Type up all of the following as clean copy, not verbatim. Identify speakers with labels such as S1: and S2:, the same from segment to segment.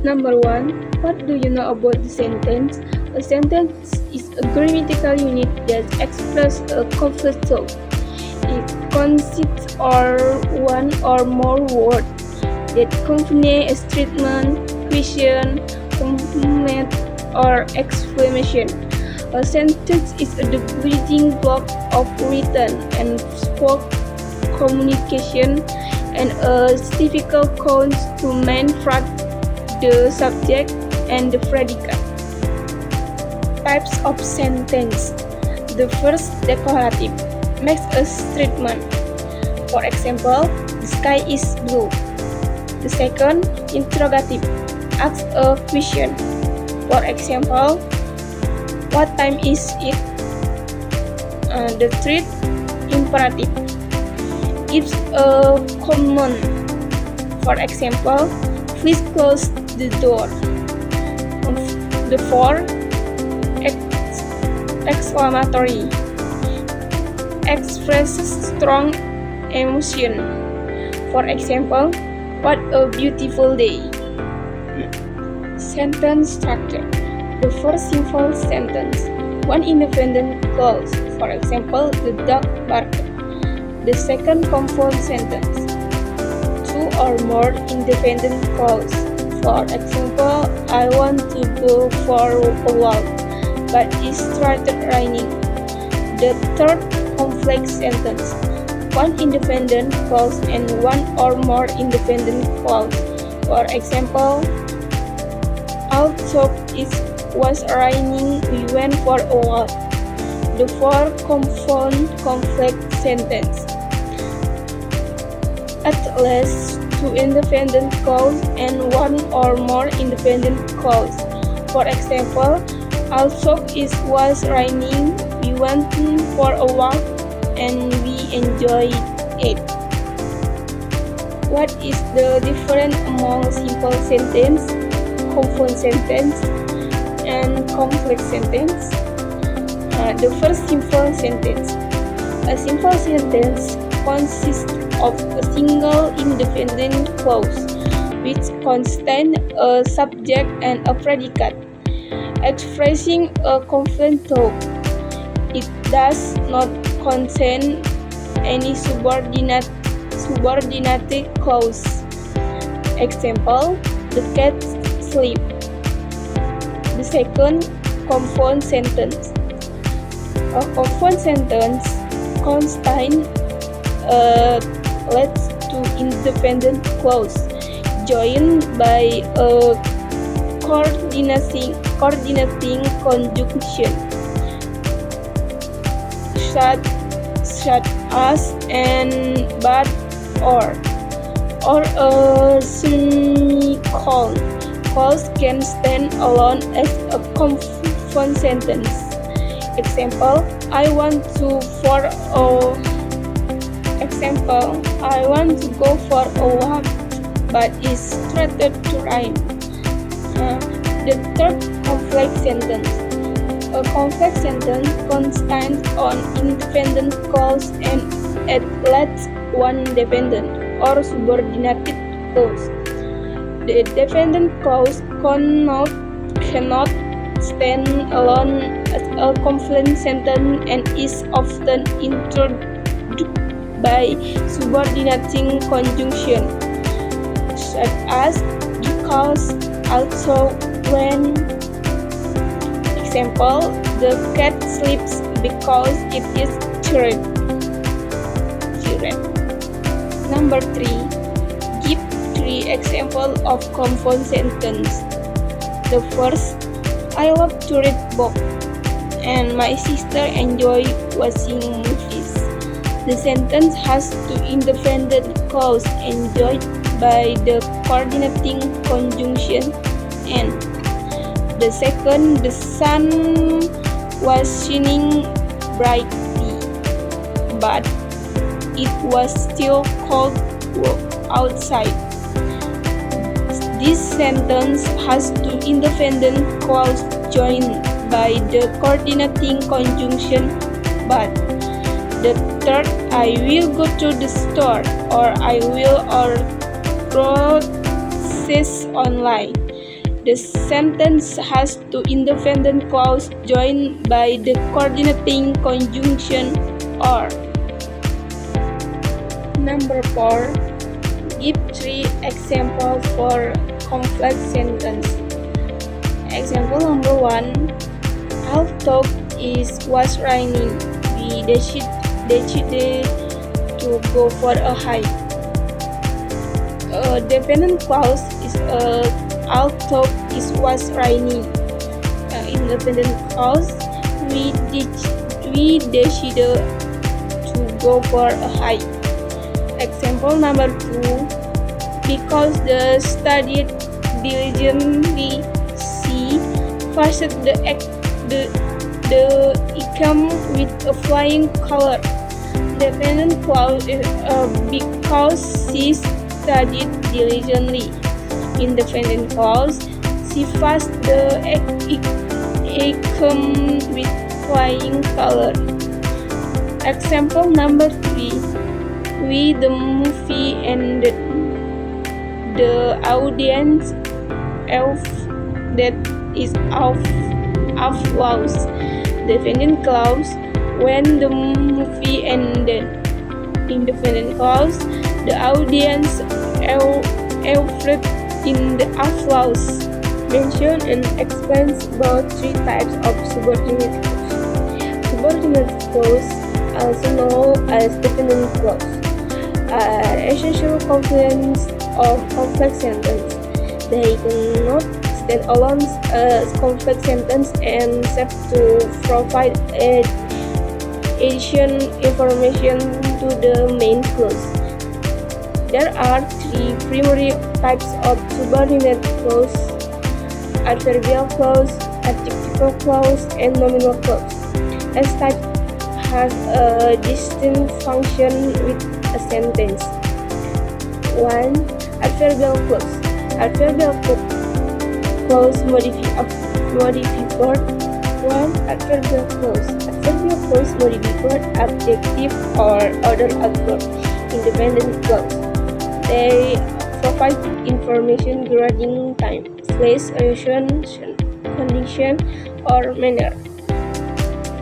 S1: Number 1. What do you know about the sentence? A sentence is a grammatical unit that expresses a complete thought. It consists of one or more words that convey a statement, question, compliment, or exclamation. A sentence is the building block of written and spoken communication and a difficult cause to manufacture the subject and the predicate. Types of sentence. The first, declarative, makes a statement. For example, the sky is blue. The second, interrogative, asks a question. For example, what time is it? The third, imperative, gives a command. For example, please close the door. The fourth, exclamatory, expresses strong emotion. For example, what a beautiful day. Sentence structure. The first simple sentence, one independent clause. For example, the dog barked. The second compound sentence, two or more independent clauses. For example, I want to go for a walk, but it started raining. The third complex sentence, one independent clause and one or more independent clause. For example, although it was raining, we went for a walk. The fourth compound complex sentence, at least two independent clauses and one or more independent clauses. For example, although it was raining, we went for a walk and we enjoyed it. What is the difference among simple sentence, compound sentence, and complex sentence? The first simple sentence. A simple sentence consists of a single independent clause, which contains a subject and a predicate, expressing a complete thought. It does not contain any subordinate clause. Example, the cat sleep. The second, compound sentence. A compound sentence contains let's two independent clause joined by a coordinating conjunction, such as and but or a semicolon. Clause can stand alone as a compound sentence. Example, I want to go for a walk, but it started to rain. The third complex sentence. A complex sentence contains an independent clause and at least one dependent or subordinated clause. The dependent clause cannot stand alone as a complete sentence and is often introduced by subordinating conjunction, such as because, also, when. Example, the cat sleeps because it is tired. Number 3. Give 3 examples of compound sentence. The first, I love to read books, and my sister enjoys watching movies. The sentence has two independent clauses enjoyed by the coordinating conjunction and. The second, the sun was shining brightly, but it was still cold outside. This sentence has two independent clauses joined by the coordinating conjunction but. The third, I will go to the store or I will order groceries online. The sentence has two independent clauses joined by the coordinating conjunction or. Number 4. Give 3 examples for complex sentence. Example number 1. I thought it was raining. We decided to go for a hike. A dependent clause is I thought it was raining. Independent clause, we decided to go for a hike. Example number 2. Because the studied diligently, she first the exam with a flying color. Dependent clause because she studied diligently. Independent clause, she passed the exam with flying color. Example number 3. The movie ended. The audience that is applause. Dependent clause, when the movie ended. Independent clause, the audience erupted in the applause. Mention and explains about 3 types of subordinate clause. Subordinate clause, also known as dependent clause, are essential components of complex sentence. They cannot stand alone as complex sentence and serve to provide additional information to the main clause. There are 3 primary types of subordinate clause: adverbial clause, adjectival clause, and nominal clause. Each type has a distinct function with a sentence. 1. Adverbial clause. Adverbial clause modify verb. 1. Adverbial clause. Adverbial clause modify adjective or other adverb. Independent clause. They provide information regarding time, place, reason, condition, or manner.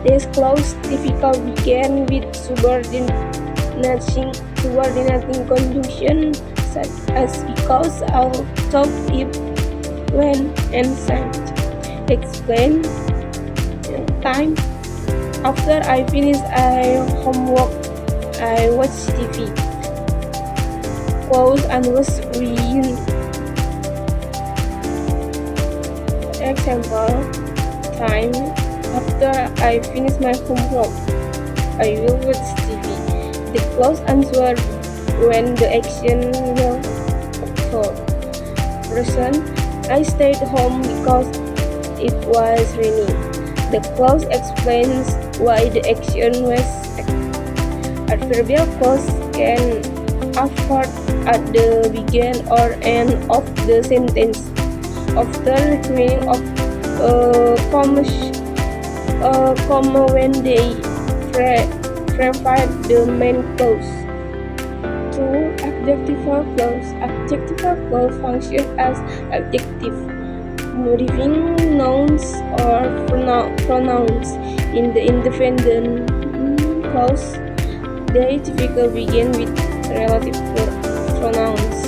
S1: This clause typically begin with subordinating conjunction such as because, although, if, when, and such. Explain. Time. After I finish homework, I watch TV. Close and was reading. Example. Time. After I finish my homework, I will watch TV. The clause answer when the action will occur. Reason. I stayed home because it was raining. The clause explains why the action was taken. Adverbial clause can occur at the beginning or end of the sentence, often requiring of comma when they provide the main clause. 2. Adjectival clause. Adjectival clause function as adjective, modifying nouns or pronouns. In the independent clause, they typically begin with relative pronouns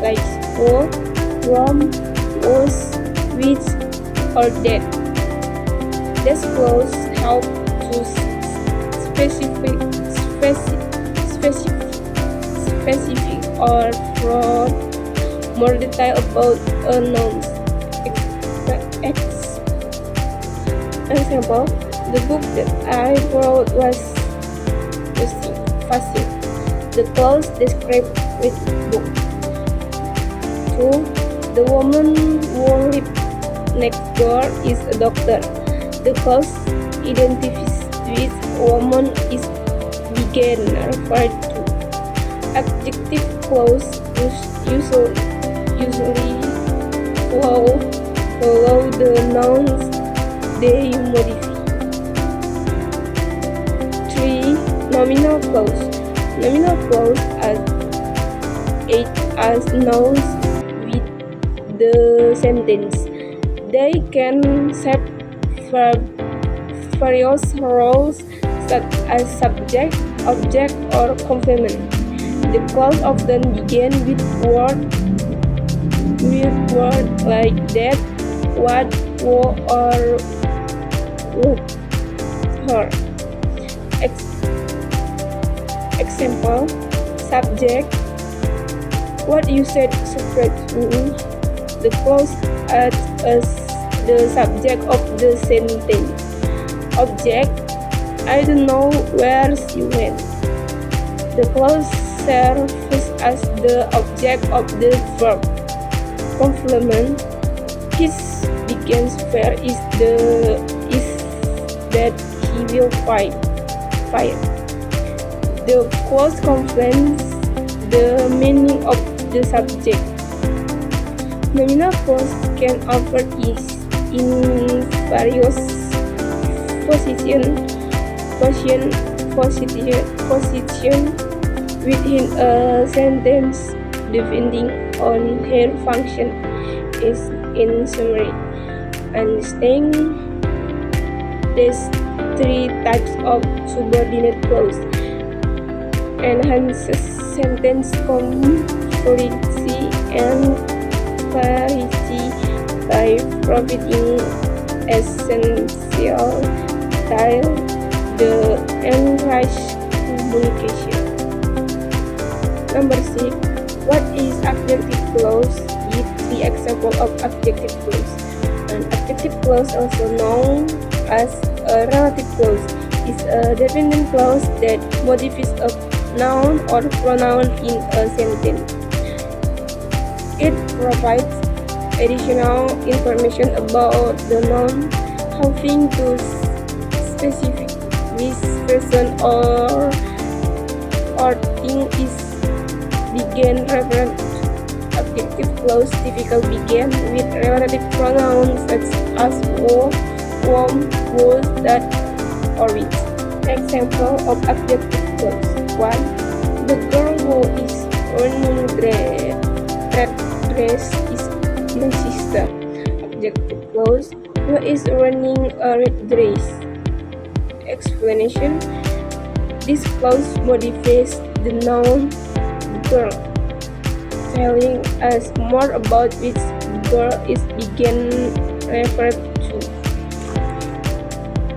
S1: like for, from, was, which, or that. This clause help to specific or from more detail about nouns. Example, the book that I borrowed was fuzzy. The clause described with book. 2. The woman who lived next door is a doctor. The clause identifies which woman is began referred to. Adjective clause usually follow the nouns they modify. 3. Nominal clause. Nominal clause as nouns with the sentence. They can set various roles such as subject, object, or complement. The clause often begin with words like that, what, who, or would, her. Example, subject, what you said surprised me. The clause acts as the subject of the sentence. Object, I don't know where she went. The clause serves as the object of the verb. Complement, his biggest fear is that he will fire. The clause complements the meaning of the subject. Nominal clause can occur in various positions within a sentence depending on her function. Is in summary, understand these three types of subordinate clause enhances sentence completeness and clarity by providing essential style the enriched communication. Number 6. What is adjective clause? Give 3 examples of adjective clause. An adjective clause, also known as a relative clause, is a dependent clause that modifies a noun or pronoun in a sentence. It provides additional information about the noun, having to specify which person or thing is begin reference. Adjective clause typically begin with relative pronouns such as who, whom, whose, that, or which. Example of adjective clause. 1. The girl who is wearing red dress is my sister. Adjective clause. Who is wearing a red dress? Explanation. This clause modifies the noun girl, telling us more about which girl is being referred to.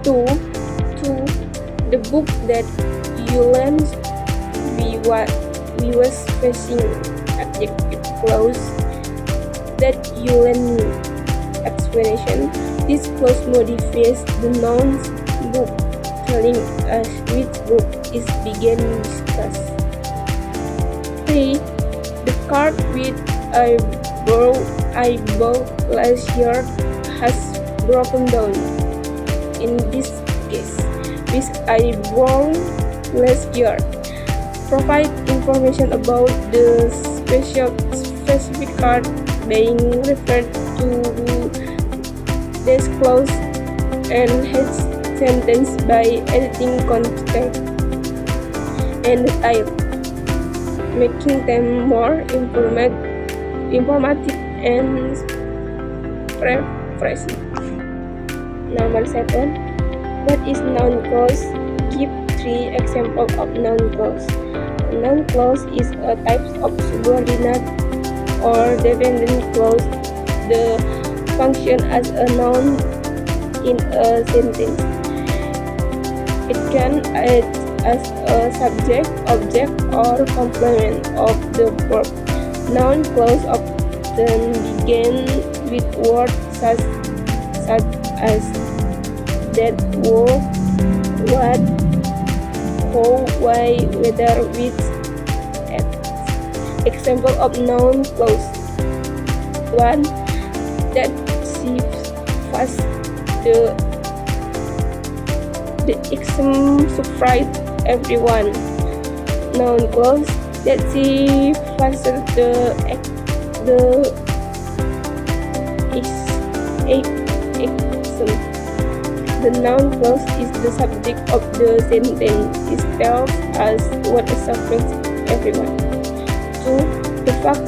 S1: 2. The book that you lent we was facing. Adjective clause. That you lent me. Explanation. This clause modifies the noun book, telling us which book is being discussed. 3. The card which I bought last year has broken down. In this case, which I bought last year provide information about the specific card being referred to. This clause enhances sentence by editing context and style, making them more informative and refreshing. Number 7. What is noun clause? Give 3 examples of noun clause. A noun clause is a type of subordinate or dependent clause that function as a noun in a sentence. It can act as a subject, object, or complement of the verb. Noun clause often begin with words such as that, who, what, how, why, whether, which, etc. Example of noun clause. 1. That she fast the exam surprised everyone. Noun clause. That she passed the exam. The noun clause is the subject of the sentence. It tells us what surprised everyone. 2. The fact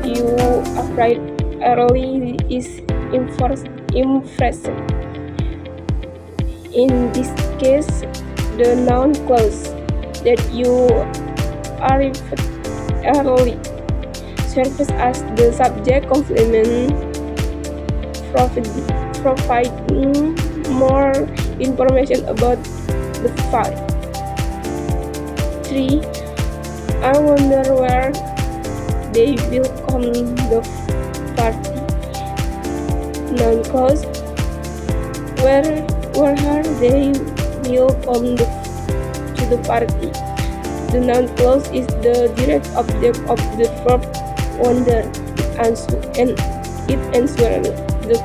S1: you afraid early is impressive. In this case, the noun clause that you arrived early serves as the subject complement, providing more information about the fact. 3. I wonder where they will come the party. Noun clause where they will come to the party. The noun clause is the direct object of the verb wonder, and it answers the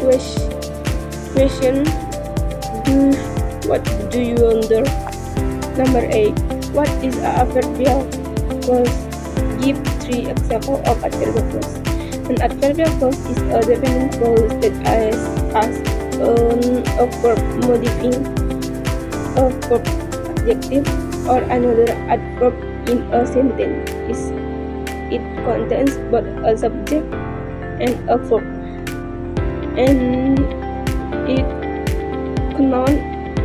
S1: question, what do you wonder? Number 8. What is a adverbial clause? Give 3 examples of adverbial clause. An adverbial clause is a dependent clause that acts as a verb modifying a verb adjective or another adverb in a sentence. It contains both a subject and a verb, and it cannot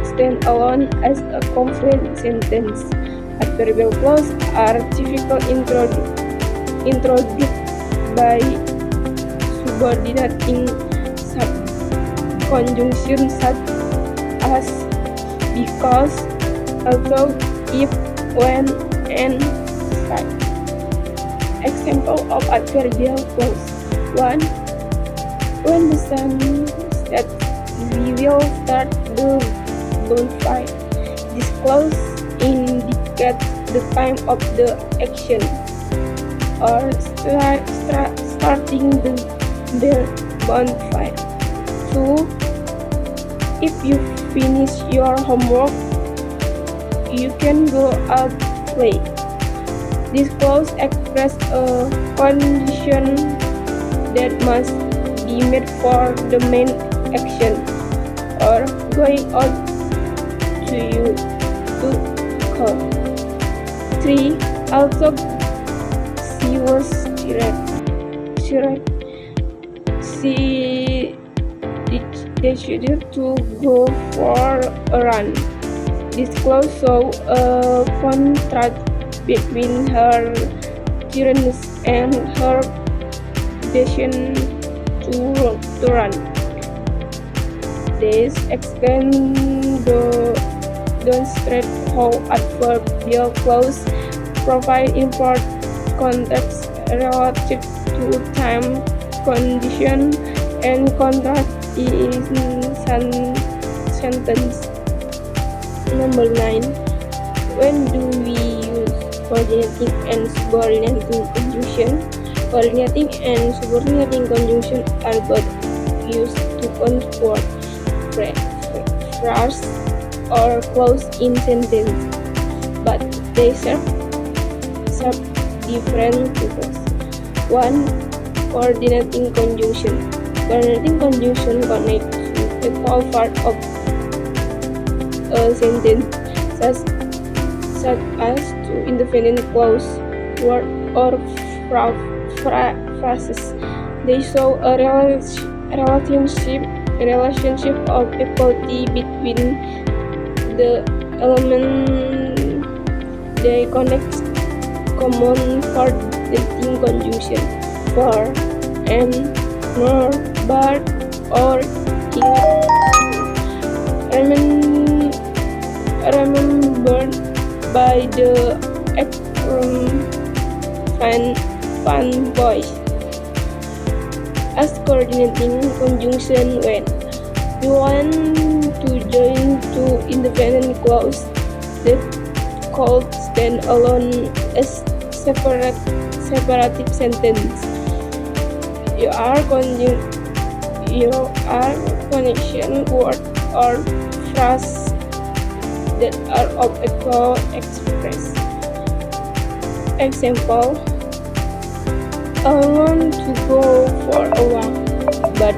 S1: stand alone as a complete sentence. Adverbial clauses are typically introduced by subordinating conjunctions such as because, although, if, when, and such. Example of adverbial clause. 1. When the sun sets, we will start the bonfire. This clause indicates the time of the action or starting the bonfire. 2. If you finish your homework, you can go out to play. This clause expresses a condition that must be met for the main action or going out to call. 3. Also, she was she decided to go for a run. This clause shows a contrast between her tiredness and her decision to run. This explains demonstrate how adverbial clause provide important context relative to time, condition, and contrast in sentence. Number 9. When do we use coordinating and subordinating conjunction? Coordinating and subordinating conjunction are both used to convert phrase or clause in sentence, but they serve different purposes. 1. Coordinating conjunction. Coordinating conjunction connects to a core part of a sentence, such as two independent clause, word, or phrases. They show a relationship of equality between the elements they connect. Common coordinating conjunction for and, nor, but, or, remembered by the fanboys as coordinating conjunction when you want to join two independent clauses that could stand alone as separative sentence. You are connection word or phrase that are of equal express. Example: I want to go for a walk, but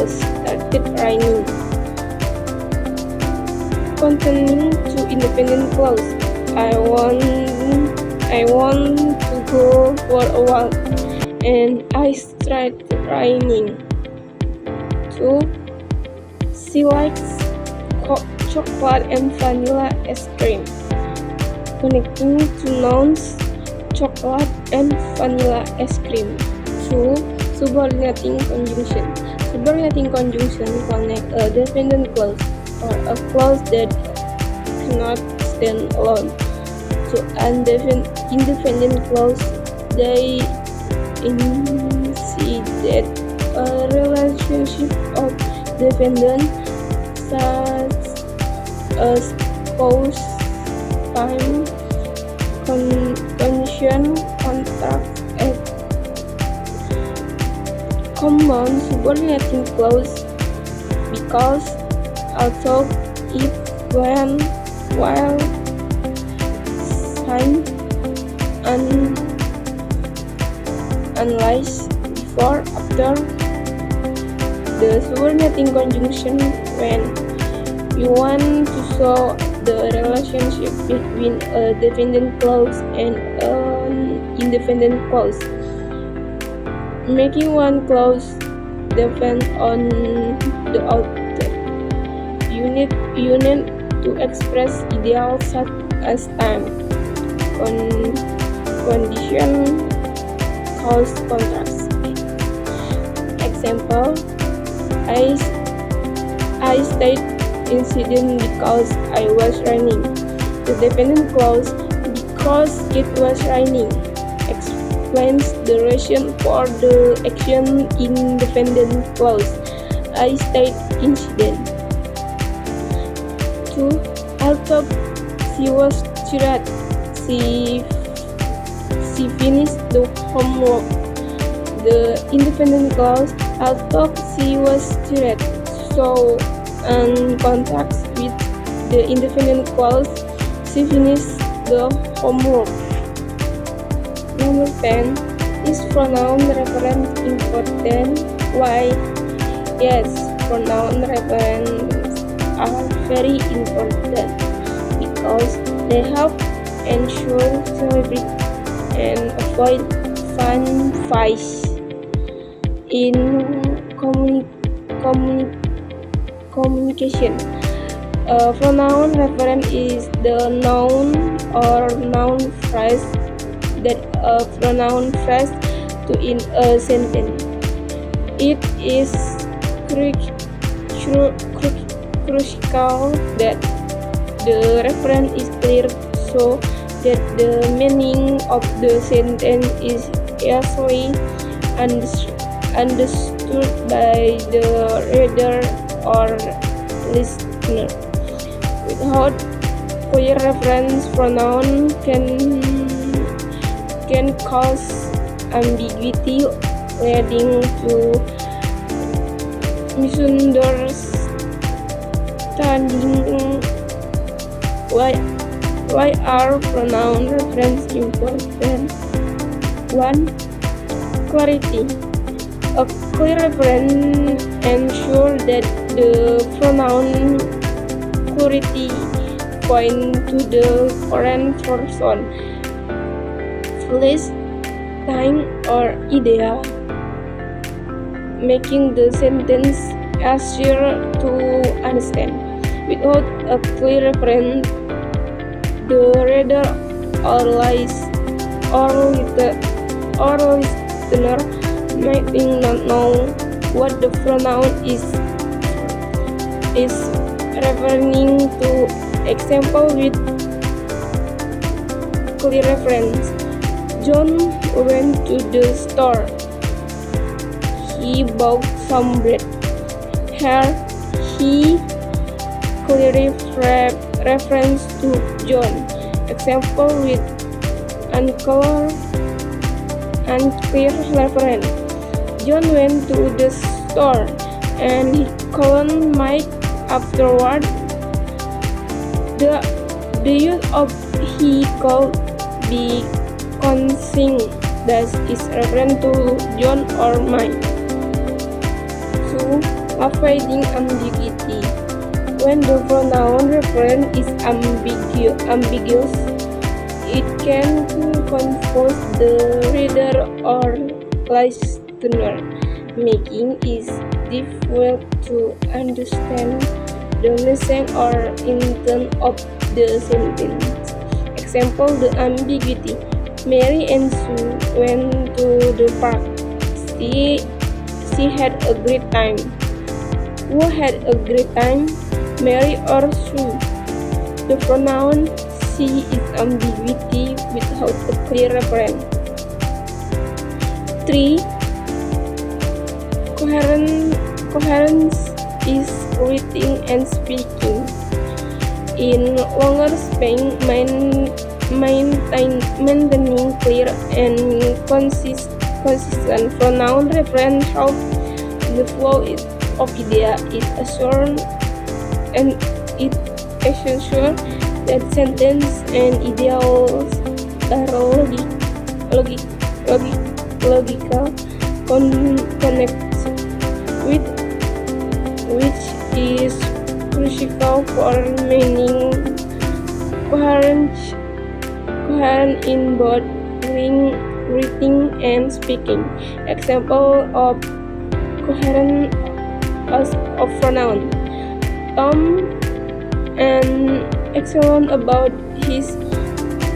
S1: started raining. Containing two independent clauses. I want to go for a walk, and I started raining. 2. She likes chocolate and vanilla ice cream. Connecting to nouns chocolate and vanilla ice cream. 2. Subordinating conjunction. Subordinating conjunction connect a dependent clause or a clause that cannot stand alone to an independent clause. They initiate a relationship of dependence such as cause, time, condition, contract, and compound subordinating clause because although if when while sign and unless before after the subordinating conjunction when you want to show the relationship between a dependent clause and an independent clause, making one clause depend on the other. You need to express ideals such as time, condition, cause, contrast. Example: I stayed incident because I was raining. The dependent clause because it was raining explains the reason for the action in dependent clause. I stayed incident. 2. Although she was tired, she finished the homework. The independent clause although she was tired so and contracts with the independent clause she finished the homework. Number 10. Is pronoun reference important? Why? Yes, pronoun references are very important because they help ensure celebrity and avoid fun fights in communication. A pronoun reference is the noun or noun phrase that a pronoun phrase to in a sentence. It is crucial that the reference is clear so that the meaning of the sentence is easily understood by the reader or listener. Without clear reference, pronoun can cause ambiguity, leading to misunderstanding. Why are pronoun reference important? 1. Clarity. A clear reference ensures that the pronoun clarity point to the correct person, place, time, or idea, making the sentence easier to understand. Without a clear reference, the reader or listener might not know what the pronoun is referring to. Example with clear reference: John went to the store. He bought some bread. Here he clearly reference to John. Example with unclear reference: John went to the store and he called Mike afterward. The use of he could be consing that is referring to John or Mike. 2. Avoiding ambiguity. When the pronoun reference is ambiguous, it can confuse the reader or listener, making it difficult to understand the message or intent of the sentence. Example, the ambiguity. Mary and Sue went to the park. She, she had a great time. Who had a great time? Mary or Sue? The pronoun she is ambiguity without a clear reference. 3. Coherence is reading and speaking. In longer span, maintaining clear and consistent pronoun reference help the flow of idea. It assures and it essential that sentence and ideals are logical connect with which is crucial for remaining coherent in both reading and speaking. Example of coherent of pronoun. Tom and excellent about his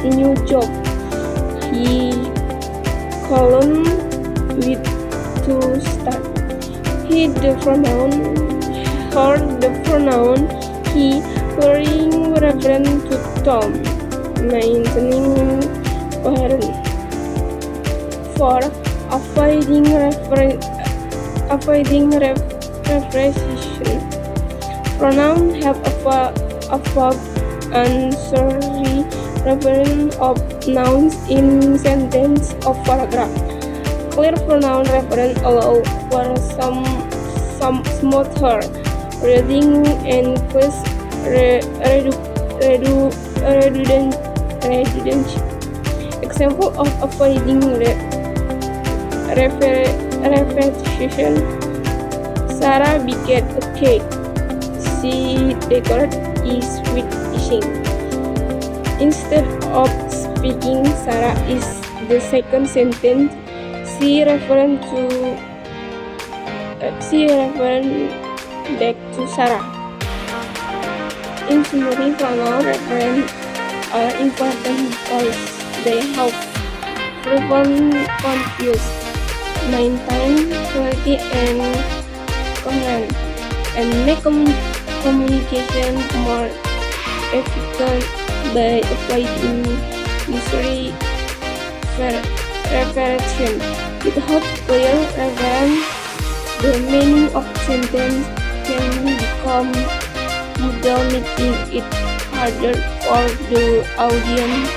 S1: new job. He colon with to start. He the pronoun, her the pronoun, he referring reference to Tom, maintaining coherence. 4. Avoiding repetition. Pronoun have a verb answering reference of nouns in sentence or paragraph. Clear pronoun reference allow for some smoother reading and less redundancy. Example of avoiding repetition. Sarah baked a cake. She decorated it with icing. Instead of speaking Sarah is the second sentence. She referred back to Sarah. In summary, pronoun reference are important because they help prevent confusion, maintain clarity and coherence, and make communication more effective by applying necessary repetition. Without clear reference, the meaning of sentence can become muddled, making it harder for the audience